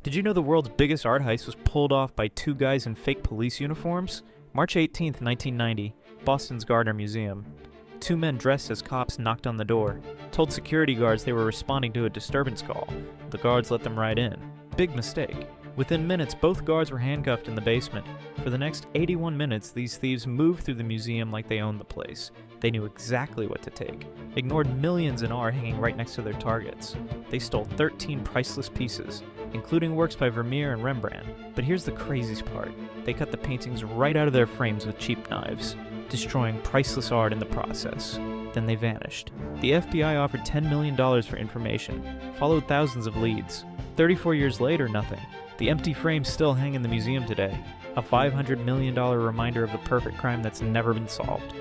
Did you know the world's biggest art heist was pulled off by two guys in fake police uniforms? March 18th, 1990, Boston's Gardner Museum. Two men dressed as cops knocked on the door, told security guards they were responding to a disturbance call. The guards let them right in. Big mistake. Within minutes, both guards were handcuffed in the basement. For the next 81 minutes, these thieves moved through the museum like they owned the place. They knew exactly what to take, ignored millions in art hanging right next to their targets. They stole 13 priceless pieces, including works by Vermeer and Rembrandt. But here's the craziest part. They cut the paintings right out of their frames with cheap knives, destroying priceless art in the process. Then they vanished. The FBI offered $10 million for information, followed thousands of leads. 34 years later, nothing. The empty frames still hang in the museum today, a $500 million reminder of the perfect crime that's never been solved.